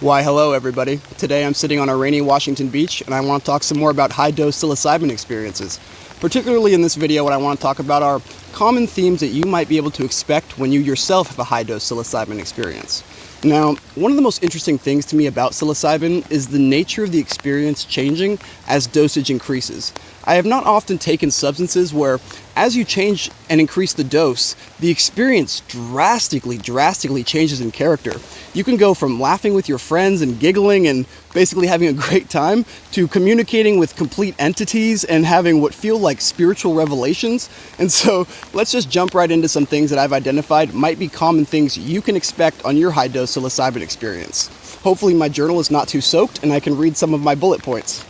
Why, hello everybody. Today I'm sitting on a rainy Washington beach and I want to talk some more about high-dose psilocybin experiences. Particularly in this video, what I want to talk about are common themes that you might be able to expect when you yourself have a high-dose psilocybin experience. Now, one of the most interesting things to me about psilocybin is the nature of the experience changing as dosage increases. I have not often taken substances where, as you change and increase the dose, the experience drastically changes in character. You can go from laughing with your friends and giggling and basically having a great time to communicating with complete entities and having what feel like spiritual revelations. And so let's just jump right into some things that I've identified might be common things you can expect on your high-dose psilocybin experience. Hopefully my journal is not too soaked and I can read some of my bullet points.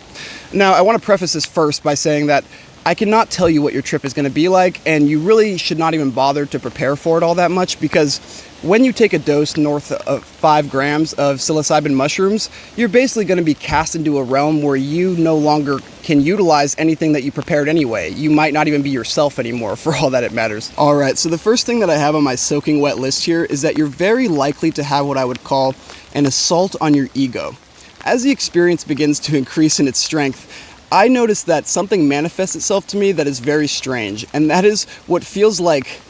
Now, I want to preface this first by saying that I cannot tell you what your trip is going to be like, and you really should not even bother to prepare for it all that much, because when you take a dose north of 5 grams of psilocybin mushrooms, you're basically going to be cast into a realm where you no longer can utilize anything that you prepared anyway. You might not even be yourself anymore, for all that it matters. All right, so the first thing that I have on my soaking wet list here is that you're very likely to have what I would call an assault on your ego. As the experience begins to increase in its strength, I notice that something manifests itself to me that is very strange, and that is what feels like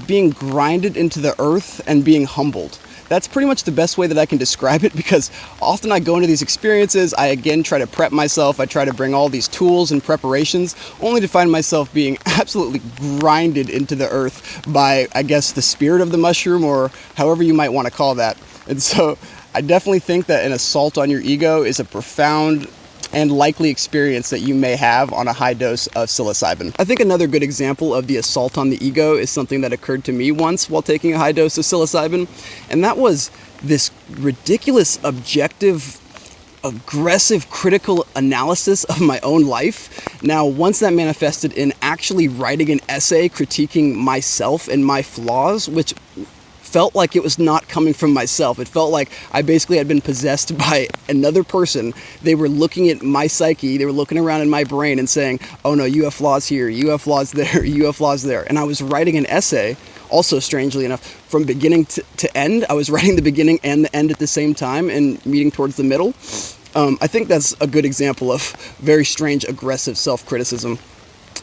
being grinded into the earth and being humbled. That's pretty much the best way that I can describe it, because often I go into these experiences, I again try to prep myself, I try to bring all these tools and preparations, only to find myself being absolutely grinded into the earth by, I guess, the spirit of the mushroom, or however you might want to call that. And so I definitely think that an assault on your ego is a profound and likely experience that you may have on a high dose of psilocybin. I think another good example of the assault on the ego is something that occurred to me once while taking a high dose of psilocybin, and that was this ridiculous, objective, aggressive, critical analysis of my own life. Now, once that manifested in actually writing an essay critiquing myself and my flaws, which felt like it was not coming from myself. It felt like I basically had been possessed by another person. They were looking at my psyche, they were looking around in my brain and saying, oh no, you have flaws here, you have flaws there, you have flaws there. And I was writing an essay, also strangely enough, from beginning to end. I was writing the beginning and the end at the same time and meeting towards the middle. I think that's a good example of very strange, aggressive self-criticism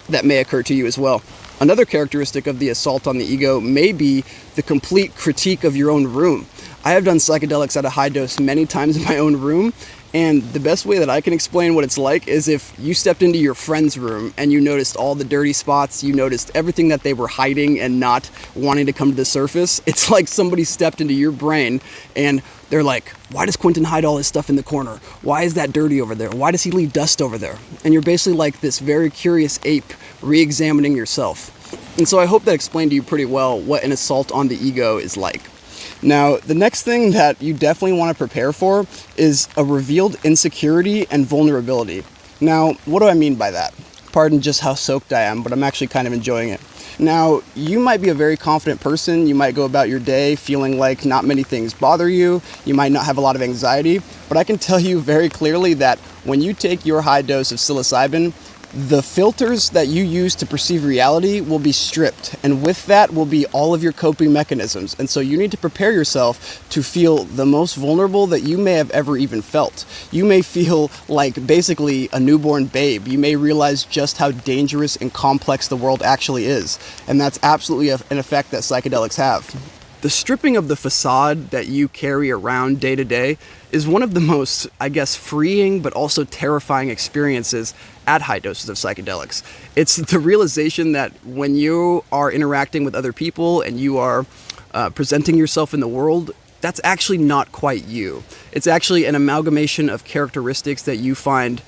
that may occur to you as well. Another characteristic of the assault on the ego may be the complete critique of your own room. I have done psychedelics at a high dose many times in my own room, and the best way that I can explain what it's like is if you stepped into your friend's room and you noticed all the dirty spots, you noticed everything that they were hiding and not wanting to come to the surface. It's like somebody stepped into your brain and they're like, why does Quentin hide all his stuff in the corner? Why is that dirty over there? Why does he leave dust over there? And you're basically like this very curious ape re-examining yourself. And so I hope that explained to you pretty well what an assault on the ego is like. Now, the next thing that you definitely want to prepare for is a revealed insecurity and vulnerability. Now, what do I mean by that? Pardon just how soaked I am, but I'm actually kind of enjoying it. Now, you might be a very confident person. You might go about your day feeling like not many things bother you. You might not have a lot of anxiety, but I can tell you very clearly that when you take your high dose of psilocybin, the filters that you use to perceive reality will be stripped, and with that will be all of your coping mechanisms. And so you need to prepare yourself to feel the most vulnerable that you may have ever even felt. You may feel like basically a newborn babe. You may realize just how dangerous and complex the world actually is, and that's absolutely an effect that psychedelics have. The stripping of the facade that you carry around day to day is one of the most, I guess, freeing but also terrifying experiences at high doses of psychedelics. It's the realization that when you are interacting with other people and you are presenting yourself in the world, that's actually not quite you. It's actually an amalgamation of characteristics that you find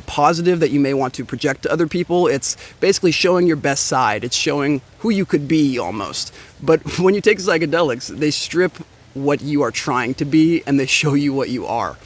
positive that you may want to project to other people. It's basically showing your best side. It's showing who you could be almost. But when you take psychedelics, they strip what you are trying to be and they show you what you are.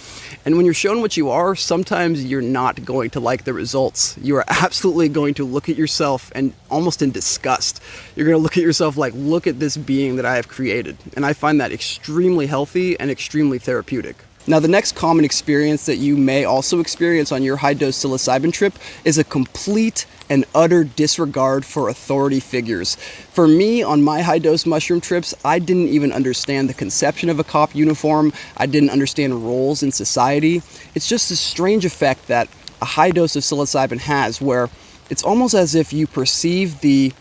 And when you're shown what you are, sometimes you're not going to like the results. You are absolutely going to look at yourself and almost in disgust. You're going to look at yourself like, look at this being that I have created. And I find that extremely healthy and extremely therapeutic. Now, the next common experience that you may also experience on your high-dose psilocybin trip is a complete and utter disregard for authority figures. For me, on my high-dose mushroom trips, I didn't even understand the conception of a cop uniform. I didn't understand roles in society. It's just a strange effect that a high dose of psilocybin has, where it's almost as if you perceive the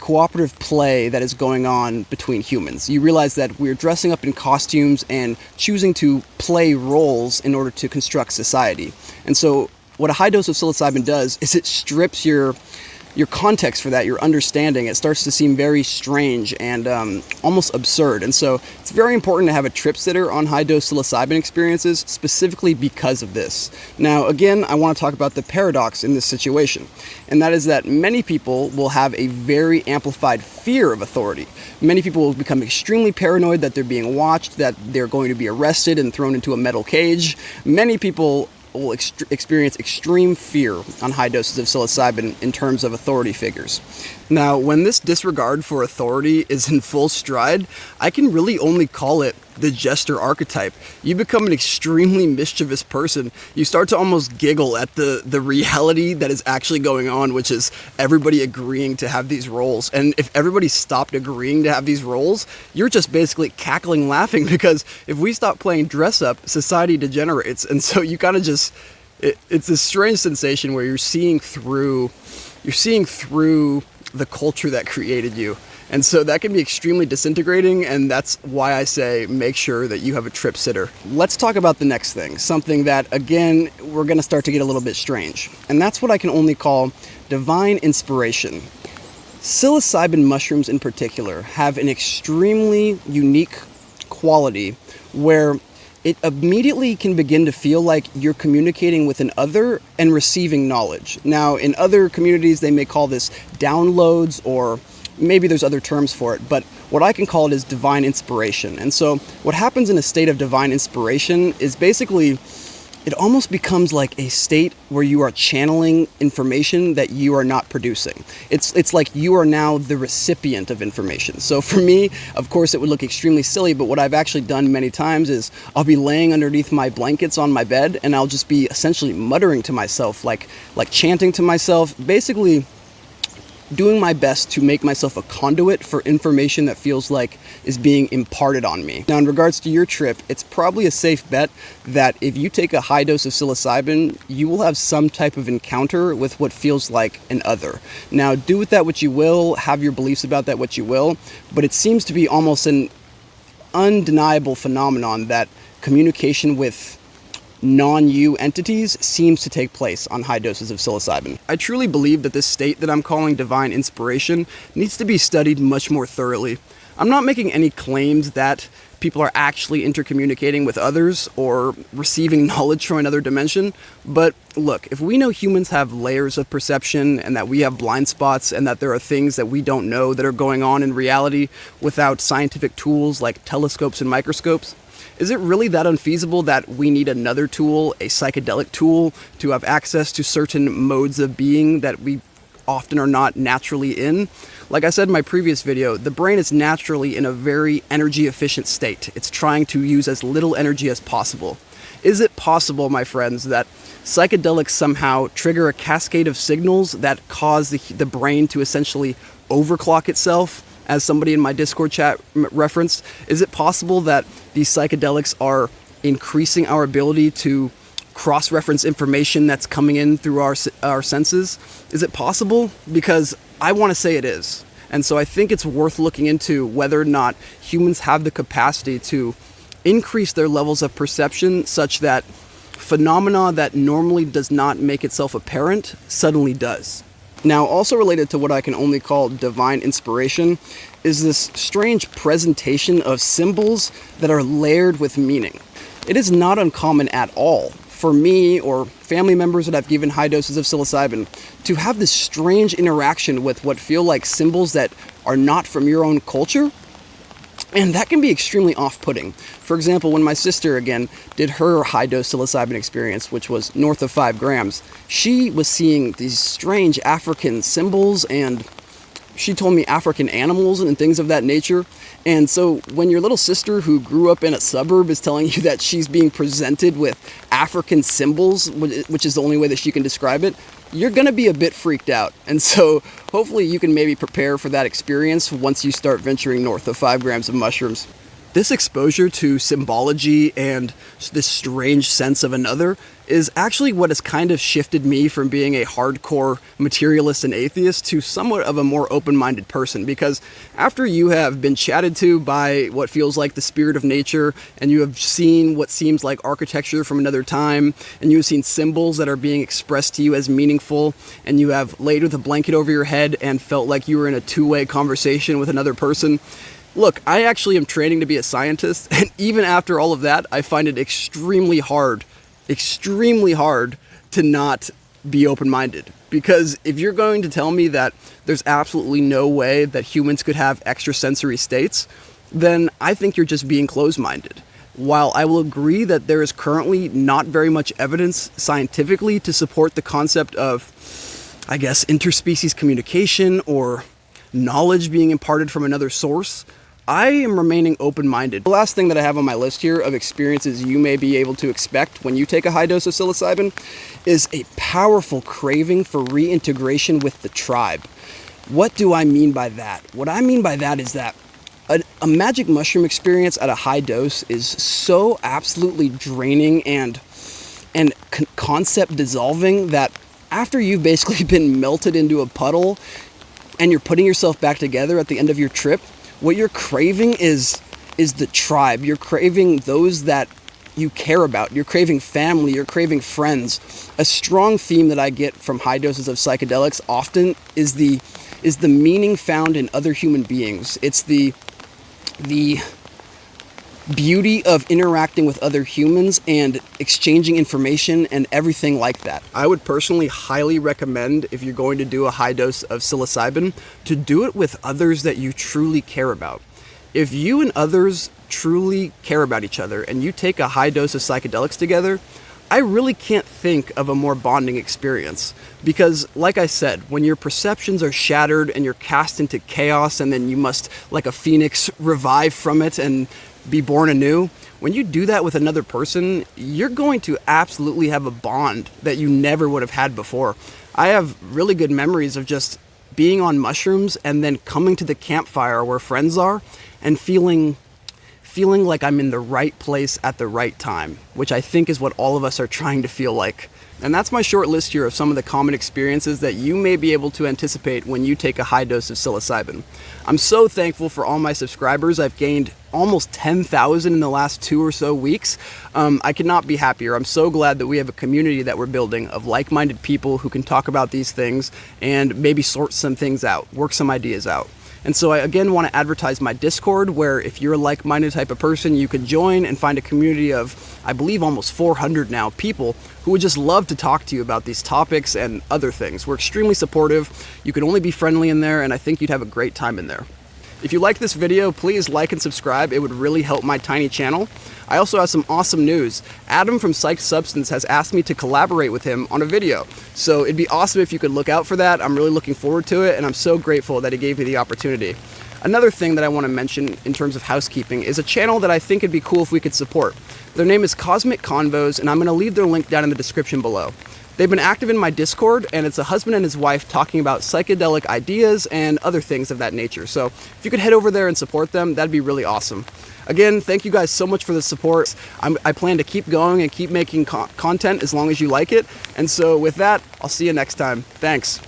cooperative play that is going on between humans. You realize that we're dressing up in costumes and choosing to play roles in order to construct society. And so what a high dose of psilocybin does is it strips your context for that, your understanding. It starts to seem very strange and almost absurd. And so it's very important to have a trip sitter on high dose psilocybin experiences, specifically because of this. Now, again, I want to talk about the paradox in this situation. And that is that many people will have a very amplified fear of authority. Many people will become extremely paranoid that they're being watched, that they're going to be arrested and thrown into a metal cage. Many people will experience extreme fear on high doses of psilocybin in terms of authority figures. Now, when this disregard for authority is in full stride, I can really only call it the Jester archetype. You become an extremely mischievous person. You start to almost giggle at the reality that is actually going on, which is everybody agreeing to have these roles. And if everybody stopped agreeing to have these roles, you're just basically cackling laughing, because if we stop playing dress up, society degenerates. And so you kind of just, it's this strange sensation where you're seeing through the culture that created you. And so that can be extremely disintegrating, and that's why I say make sure that you have a trip sitter. Let's talk about the next thing, something that, again, we're going to start to get a little bit strange. And that's what I can only call divine inspiration. Psilocybin mushrooms in particular have an extremely unique quality where it immediately can begin to feel like you're communicating with an other and receiving knowledge. Now, in other communities, they may call this downloads, or maybe there's other terms for it, but what I can call it is divine inspiration. And so what happens in a state of divine inspiration is basically, it almost becomes like a state where you are channeling information that you are not producing. It's like you are now the recipient of information. So for me, of course, it would look extremely silly, but what I've actually done many times is I'll be laying underneath my blankets on my bed, and I'll just be essentially muttering to myself, like chanting to myself, basically doing my best to make myself a conduit for information that feels like is being imparted on me. Now, in regards to your trip, it's probably a safe bet that if you take a high dose of psilocybin, you will have some type of encounter with what feels like an other. Now, do with that what you will, have your beliefs about that what you will, but it seems to be almost an undeniable phenomenon that communication with non-you entities seems to take place on high doses of psilocybin. I truly believe that this state that I'm calling divine inspiration needs to be studied much more thoroughly. I'm not making any claims that people are actually intercommunicating with others or receiving knowledge from another dimension, but look, if we know humans have layers of perception and that we have blind spots and that there are things that we don't know that are going on in reality without scientific tools like telescopes and microscopes, is it really that unfeasible that we need another tool, a psychedelic tool, to have access to certain modes of being that we often are not naturally in? Like I said in my previous video, the brain is naturally in a very energy efficient state. It's trying to use as little energy as possible. Is it possible, my friends, that psychedelics somehow trigger a cascade of signals that cause the brain to essentially overclock itself? As somebody in my Discord chat referenced, is it possible that these psychedelics are increasing our ability to cross-reference information that's coming in through our senses? Is it possible? Because I want to say it is. And so I think it's worth looking into whether or not humans have the capacity to increase their levels of perception such that phenomena that normally does not make itself apparent suddenly does. Now, also related to what I can only call divine inspiration is this strange presentation of symbols that are layered with meaning. It is not uncommon at all for me or family members that have given high doses of psilocybin to have this strange interaction with what feel like symbols that are not from your own culture. And that can be extremely off-putting. For example, when my sister, again, did her high-dose psilocybin experience, which was north of 5 grams, she was seeing these strange African symbols, and she told me African animals and things of that nature. And so when your little sister who grew up in a suburb is telling you that she's being presented with African symbols, which is the only way that she can describe it, you're going to be a bit freaked out. And so hopefully you can maybe prepare for that experience once you start venturing north of 5 grams of mushrooms. This exposure to symbology and this strange sense of another is actually what has kind of shifted me from being a hardcore materialist and atheist to somewhat of a more open-minded person. Because after you have been chatted to by what feels like the spirit of nature, and you have seen what seems like architecture from another time, and you have seen symbols that are being expressed to you as meaningful, and you have laid with a blanket over your head and felt like you were in a two-way conversation with another person. Look, I actually am training to be a scientist, and even after all of that, I find it extremely hard to not be open-minded. Because if you're going to tell me that there's absolutely no way that humans could have extrasensory states, then I think you're just being closed-minded. While I will agree that there is currently not very much evidence scientifically to support the concept of, I guess, interspecies communication or knowledge being imparted from another source, I am remaining open-minded. The last thing that I have on my list here of experiences you may be able to expect when you take a high dose of psilocybin is a powerful craving for reintegration with the tribe. What do I mean by that? What I mean by that is that a magic mushroom experience at a high dose is so absolutely draining and concept dissolving that after you've basically been melted into a puddle and you're putting yourself back together at the end of your trip, what you're craving is the tribe. You're craving those that you care about. You're craving family. You're craving friends. A strong theme that I get from high doses of psychedelics often is the meaning found in other human beings. It's the beauty of interacting with other humans and exchanging information and everything like that. I would personally highly recommend, if you're going to do a high dose of psilocybin, to do it with others that you truly care about. If you and others truly care about each other and you take a high dose of psychedelics together, I really can't think of a more bonding experience. Because, like I said, when your perceptions are shattered and you're cast into chaos and then you must, like a phoenix, revive from it and be born anew, when you do that with another person, you're going to absolutely have a bond that you never would have had before. I have really good memories of just being on mushrooms and then coming to the campfire where friends are and feeling like I'm in the right place at the right time, which I think is what all of us are trying to feel like. And that's my short list here of some of the common experiences that you may be able to anticipate when you take a high dose of psilocybin. I'm so thankful for all my subscribers. I've gained almost 10,000 in the last 2 or so weeks. I could not be happier. I'm so glad that we have a community that we're building of like-minded people who can talk about these things and maybe sort some things out, work some ideas out. And so I again want to advertise my Discord, where if you're a like-minded type of person, you could join and find a community of, I believe, almost 400 now people who would just love to talk to you about these topics and other things. We're extremely supportive. You can only be friendly in there, and I think you'd have a great time in there. If you like this video, please like and subscribe. It would really help my tiny channel. I also have some awesome news. Adam from Psyched Substance has asked me to collaborate with him on a video. So it'd be awesome if you could look out for that. I'm really looking forward to it, and I'm so grateful that he gave me the opportunity. Another thing that I want to mention in terms of housekeeping is a channel that I think it'd be cool if we could support. Their name is Cosmic Convos, and I'm going to leave their link down in the description below. They've been active in my Discord, and it's a husband and his wife talking about psychedelic ideas and other things of that nature. So if you could head over there and support them, that'd be really awesome. Again, thank you guys so much for the support. I plan to keep going and keep making content as long as you like it. And so with that, I'll see you next time. Thanks.